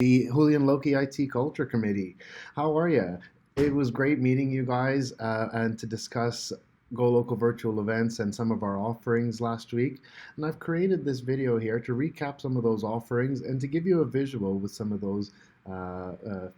The Houlihan Lokey IT Culture Committee. How are you? It was great meeting you guys and to discuss Go Local virtual events and some of our offerings last week. And I've created this video here to recap some of those offerings and to give you a visual with some of those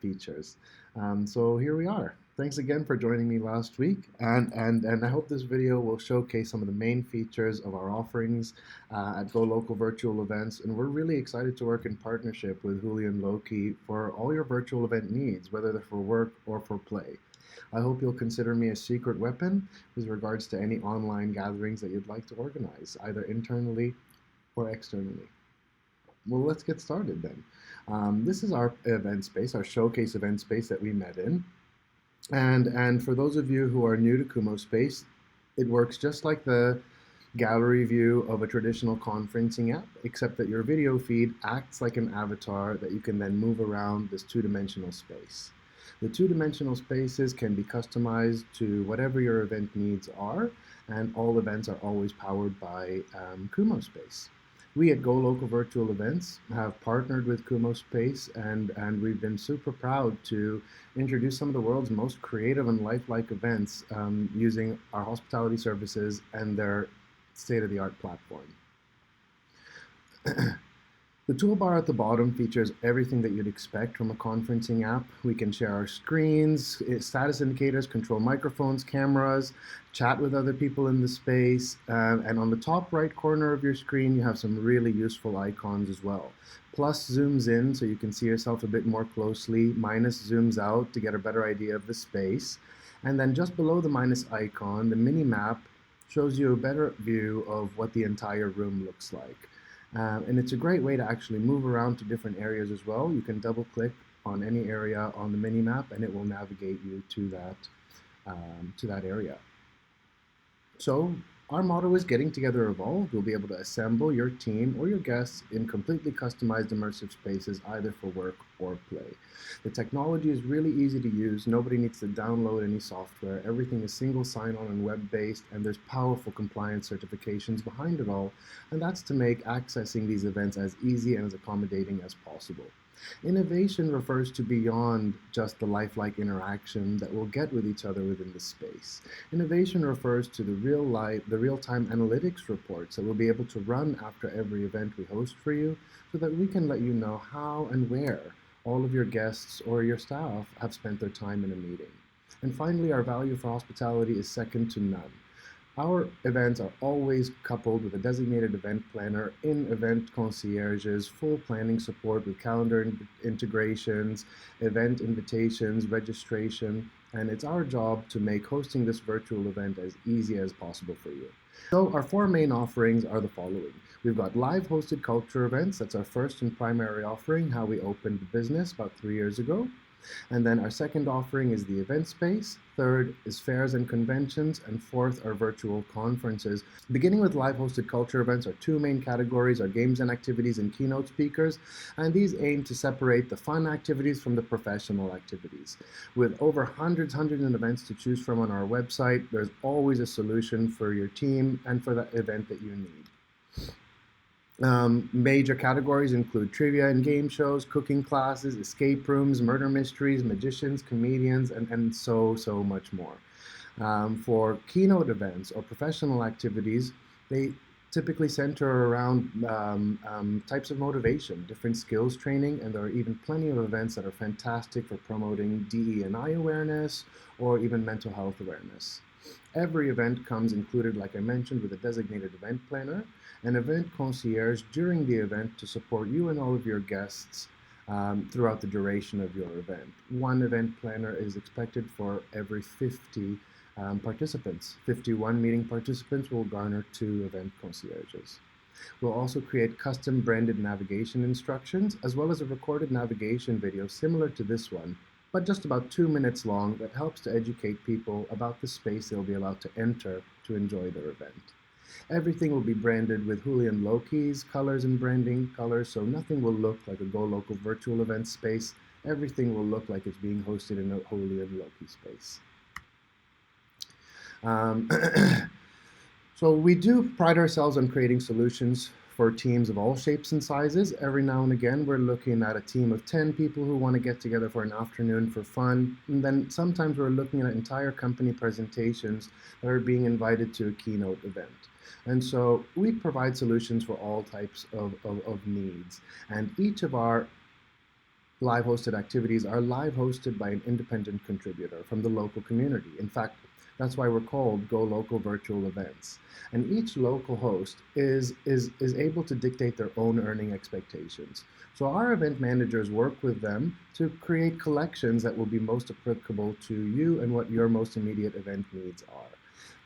features. So here we are. Thanks again for joining me last week, and I hope this video will showcase some of the main features of our offerings at Go Local virtual events, and we're really excited to work in partnership with Houlihan Lokey for all your virtual event needs, whether they're for work or for play. I hope you'll consider me a secret weapon with regards to any online gatherings that you'd like to organize, either internally or externally. Well, let's get started then. This is our event space, our showcase event space that we met in. And for those of you who are new to Kumo Space, it works just like the gallery view of a traditional conferencing app, except that your video feed acts like an avatar that you can then move around this two-dimensional space. The two-dimensional spaces can be customized to whatever your event needs are, and all events are always powered by Kumo Space. We at Go Local Virtual Events have partnered with Kumo Space, and we've been super proud to introduce some of the world's most creative and lifelike events using our hospitality services and their state-of-the-art platform. The toolbar at the bottom features everything that you'd expect from a conferencing app. We can share our screens, status indicators, control microphones, cameras, chat with other people in the space, and on the top right corner of your screen, you have some really useful icons as well. Plus zooms in so you can see yourself a bit more closely, minus zooms out to get a better idea of the space, and then just below the minus icon, the mini map shows you a better view of what the entire room looks like. And it's a great way to actually move around to different areas as well. You can double click on any area on the mini map and it will navigate you to that area. So our motto is getting together evolved. You'll be able to assemble your team or your guests in completely customized immersive spaces, either for work or play. The technology is really easy to use. Nobody needs to download any software. Everything is single sign-on and web-based, and there's powerful compliance certifications behind it all, and that's to make accessing these events as easy and as accommodating as possible. Innovation refers to beyond just the lifelike interaction that we'll get with each other within the space. Innovation refers to the real-time analytics reports that we'll be able to run after every event we host for you, so that we can let you know how and where all of your guests or your staff have spent their time in a meeting. And finally, our value for hospitality is second to none. Our events are always coupled with a designated event planner, in-event concierges, full planning support with calendar integrations, event invitations, registration, and it's our job to make hosting this virtual event as easy as possible for you. So our four main offerings are the following. We've got live hosted culture events. That's our first and primary offering, how we opened the business about 3 years ago. And then our second offering is the event space. Third is fairs and conventions. And fourth are virtual conferences. Beginning with live hosted culture events, our two main categories are games and activities and keynote speakers. And these aim to separate the fun activities from the professional activities. With over hundreds of events to choose from on our website, there's always a solution for your team and for the event that you need. Major categories include trivia and game shows, cooking classes, escape rooms, murder mysteries, magicians, comedians, and so much more. For keynote events or professional activities, they typically center around types of motivation, different skills training, and there are even plenty of events that are fantastic for promoting DE&I awareness or even mental health awareness. Every event comes included, like I mentioned, with a designated event planner, an event concierge during the event to support you and all of your guests throughout the duration of your event. One event planner is expected for every 50 participants. 51 meeting participants will garner 2 event concierges. We'll also create custom branded navigation instructions, as well as a recorded navigation video similar to this one, but just about 2 minutes long, that helps to educate people about the space they'll be allowed to enter to enjoy their event. Everything will be branded with Houlihan Lokey's colors and branding colors, so nothing will look like a Go Local virtual event space. Everything will look like it's being hosted in a Houlihan Lokey space. So we do pride ourselves on creating solutions for teams of all shapes and sizes. Every now and again, we're looking at a team of 10 people who want to get together for an afternoon for fun. And then sometimes we're looking at entire company presentations that are being invited to a keynote event. And so we provide solutions for all types of needs. And each of our live hosted activities are live hosted by an independent contributor from the local community. In fact, that's why we're called Go Local Virtual Events. And each local host is able to dictate their own earning expectations. So our event managers work with them to create collections that will be most applicable to you and what your most immediate event needs are.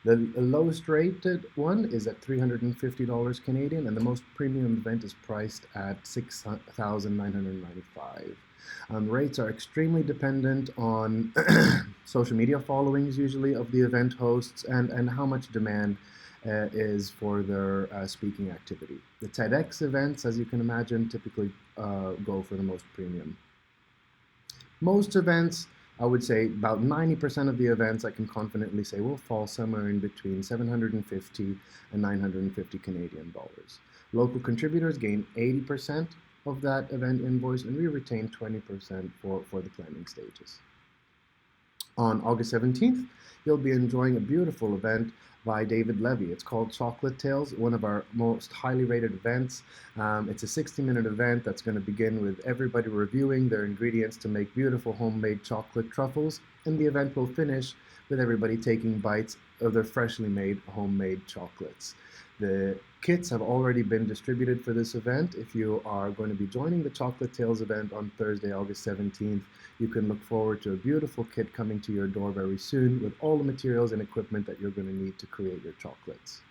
The lowest rated one is at $350 Canadian, and the most premium event is priced at $6,995. Rates are extremely dependent on social media followings, usually, of the event hosts and how much demand is for their speaking activity. The TEDx events, as you can imagine, typically go for the most premium. Most events, I would say about 90% of the events, I can confidently say, will fall somewhere in between 750 and 950 Canadian dollars. Local contributors gain 80% of that event invoice, and we retain 20% for the planning stages. On August 17th, you'll be enjoying a beautiful event by David Levy. It's called Chocolate Tales, one of our most highly rated events. It's a 60-minute event that's going to begin with everybody reviewing their ingredients to make beautiful homemade chocolate truffles, and the event will finish with everybody taking bites of their freshly made homemade chocolates. The kits have already been distributed for this event. If you are going to be joining the Chocolate Tales event on Thursday, August 17th, you can look forward to a beautiful kit coming to your door very soon with all the materials and equipment that you're going to need to create your chocolates.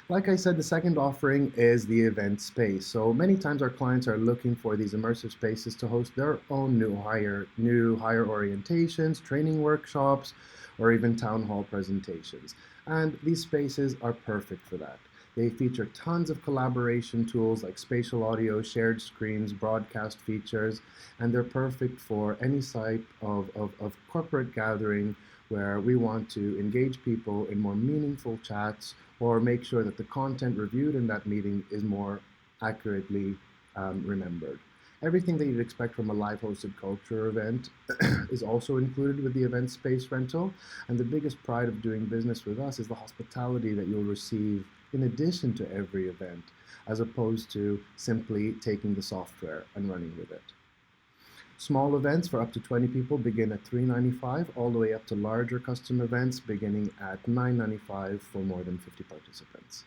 Like I said, the second offering is the event space. So many times our clients are looking for these immersive spaces to host their own new hire orientations, training workshops, or even town hall presentations. And these spaces are perfect for that. They feature tons of collaboration tools like spatial audio, shared screens, broadcast features, and they're perfect for any type of corporate gathering where we want to engage people in more meaningful chats or make sure that the content reviewed in that meeting is more accurately remembered. Everything that you'd expect from a live hosted culture event is also included with the event space rental. And the biggest pride of doing business with us is the hospitality that you'll receive in addition to every event, as opposed to simply taking the software and running with it. Small events for up to 20 people begin at $395, all the way up to larger custom events beginning at $995 for more than 50 participants.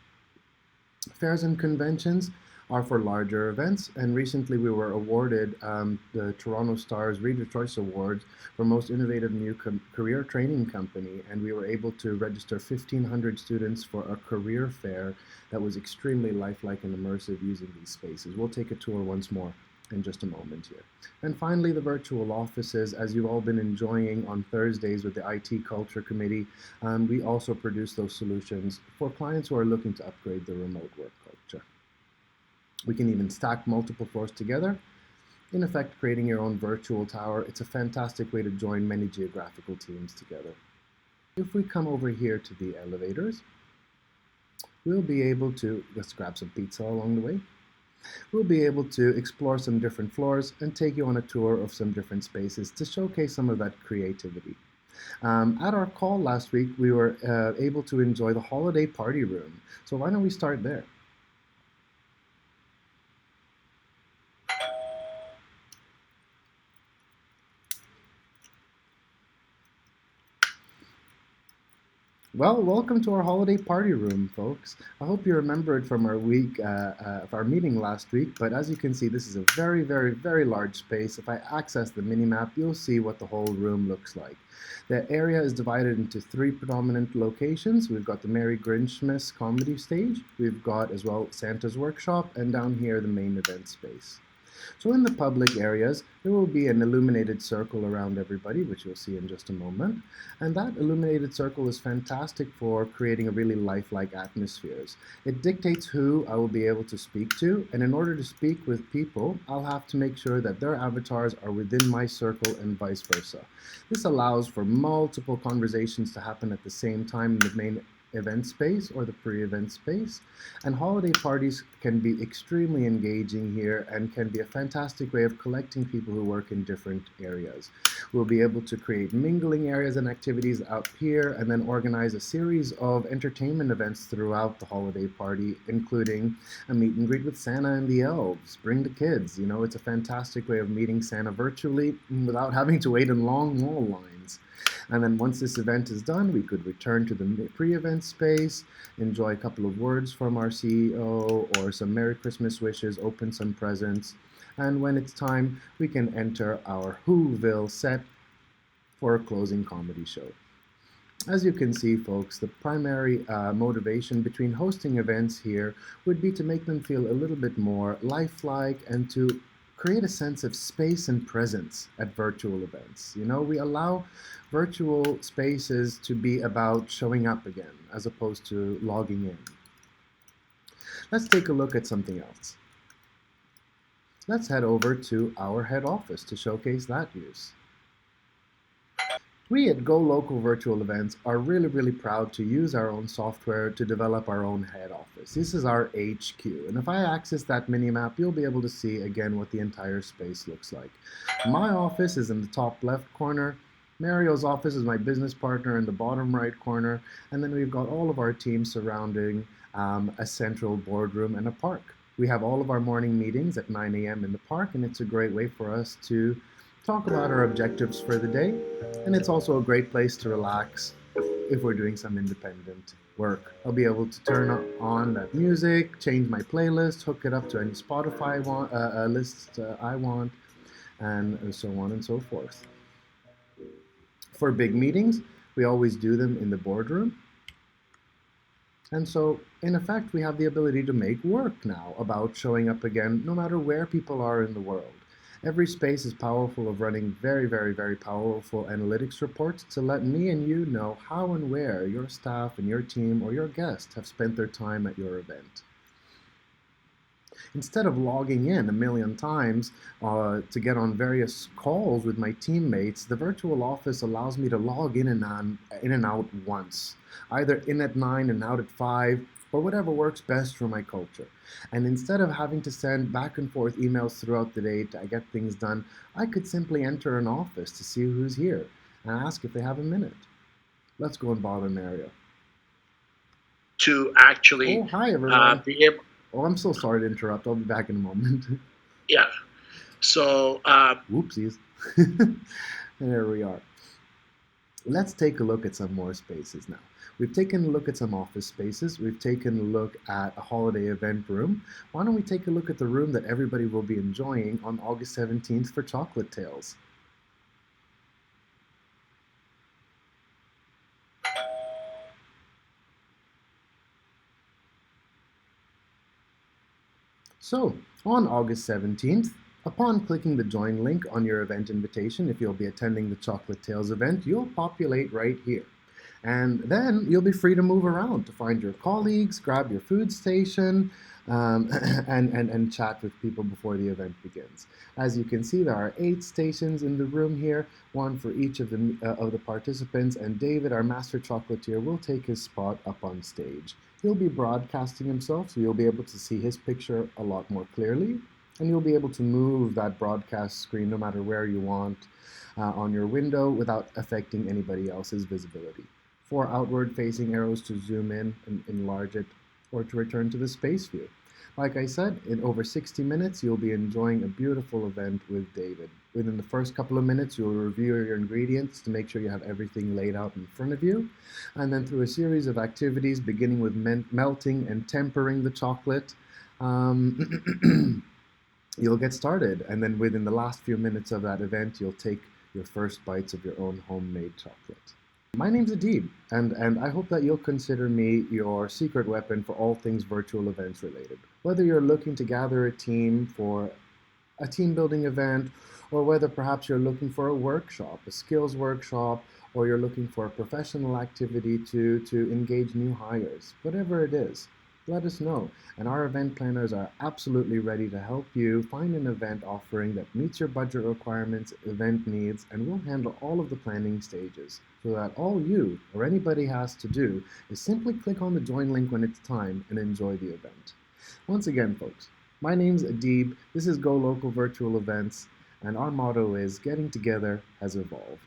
Fairs and conventions are for larger events, and recently we were awarded the Toronto Star's Reader Choice Awards for Most Innovative New Career Training Company, and we were able to register 1,500 students for a career fair that was extremely lifelike and immersive using these spaces. We'll take a tour once more in just a moment here. And finally, the virtual offices, as you've all been enjoying on Thursdays with the IT Culture Committee, we also produce those solutions for clients who are looking to upgrade their remote work culture. We can even stack multiple floors together, in effect creating your own virtual tower. It's a fantastic way to join many geographical teams together. If we come over here to the elevators, we'll be able to, let's grab some pizza along the way. We'll be able to explore some different floors and take you on a tour of some different spaces to showcase some of that creativity. At our call last week, we were able to enjoy the holiday party room. So why don't we start there? Well, welcome to our holiday party room, folks. I hope you remembered from our meeting last week, but as you can see, this is a very, very, very large space. If I access the mini-map, you'll see what the whole room looks like. The area is divided into 3 predominant locations. We've got the Merry Grinchmas comedy stage, we've got as well Santa's workshop, and down here the main event space. So in the public areas, there will be an illuminated circle around everybody, which you'll see in just a moment. And that illuminated circle is fantastic for creating a really lifelike atmospheres. It dictates who I will be able to speak to, and in order to speak with people, I'll have to make sure that their avatars are within my circle and vice versa. This allows for multiple conversations to happen at the same time in the main event space or the pre-event space. And holiday parties can be extremely engaging here and can be a fantastic way of collecting people who work in different areas. We'll be able to create mingling areas and activities out here and then organize a series of entertainment events throughout the holiday party, including a meet and greet with Santa and the elves. Bring the kids. You know, it's a fantastic way of meeting Santa virtually without having to wait in long wall lines. And then once this event is done, we could return to the pre-event space, enjoy a couple of words from our CEO or some Merry Christmas wishes, open some presents. And when it's time, we can enter our Whoville set for a closing comedy show. As you can see, folks, the primary motivation between hosting events here would be to make them feel a little bit more lifelike and to create a sense of space and presence at virtual events. You know, we allow virtual spaces to be about showing up again as opposed to logging in. Let's take a look at something else. Let's head over to our head office to showcase that use. We at Go Local Virtual Events are really proud to use our own software to develop our own head office. This is our HQ, and if I access that mini-map, you'll be able to see again what the entire space looks like. My office is in the top left corner. Mario's office is my business partner in the bottom right corner, and then we've got all of our teams surrounding a central boardroom and a park. We have all of our morning meetings at 9 a.m. in the park, and it's a great way for us to talk about our objectives for the day, and it's also a great place to relax if we're doing some independent work. I'll be able to turn on that music, change my playlist, hook it up to any Spotify list I want, and so on and so forth. For big meetings, we always do them in the boardroom. And so, in effect, we have the ability to make work now about showing up again, no matter where people are in the world. Every space is powerful of running very powerful analytics reports to let me and you know how and where your staff and your team or your guests have spent their time at your event. Instead of logging in a million times to get on various calls with my teammates, the virtual office allows me to log in and out once, either in at 9 and out at 5, or whatever works best for my culture. And instead of having to send back and forth emails throughout the day to get things done, I could simply enter an office to see who's here and ask if they have a minute. Let's go and bother Mario. To actually hi everyone. be able. Oh, I'm so sorry to interrupt. I'll be back in a moment. Yeah. So. Whoopsies. There we are. Let's take a look at some more spaces now. We've taken a look at some office spaces. We've taken a look at a holiday event room. Why don't we take a look at the room that everybody will be enjoying on August 17th for Chocolate Tales? So, on August 17th, upon clicking the join link on your event invitation, if you'll be attending the Chocolate Tales event, you'll populate right here. And then you'll be free to move around to find your colleagues, grab your food station, and chat with people before the event begins. As you can see, there are 8 stations in the room here, one for each of the participants, and David, our master chocolatier, will take his spot up on stage. He'll be broadcasting himself, so you'll be able to see his picture a lot more clearly, and you'll be able to move that broadcast screen no matter where you want on your window without affecting anybody else's visibility. 4 outward-facing arrows to zoom in and enlarge it, or to return to the space view. Like I said, in over 60 minutes, you'll be enjoying a beautiful event with David. Within the first couple of minutes, you'll review your ingredients to make sure you have everything laid out in front of you. And then through a series of activities, beginning with melting and tempering the chocolate, you'll get started. And then within the last few minutes of that event, you'll take your first bites of your own homemade chocolate. My name's Adib, and I hope that you'll consider me your secret weapon for all things virtual events related. Whether you're looking to gather a team for a team building event, or whether perhaps you're looking for a workshop, a skills workshop, or you're looking for a professional activity to engage new hires, whatever it is, let us know. And our event planners are absolutely ready to help you find an event offering that meets your budget requirements, event needs, and we'll handle all of the planning stages so that all you or anybody has to do is simply click on the join link when it's time and enjoy the event. Once again, folks, my name's Adib. This is Go Local Virtual Events, and our motto is Getting Together Has Evolved.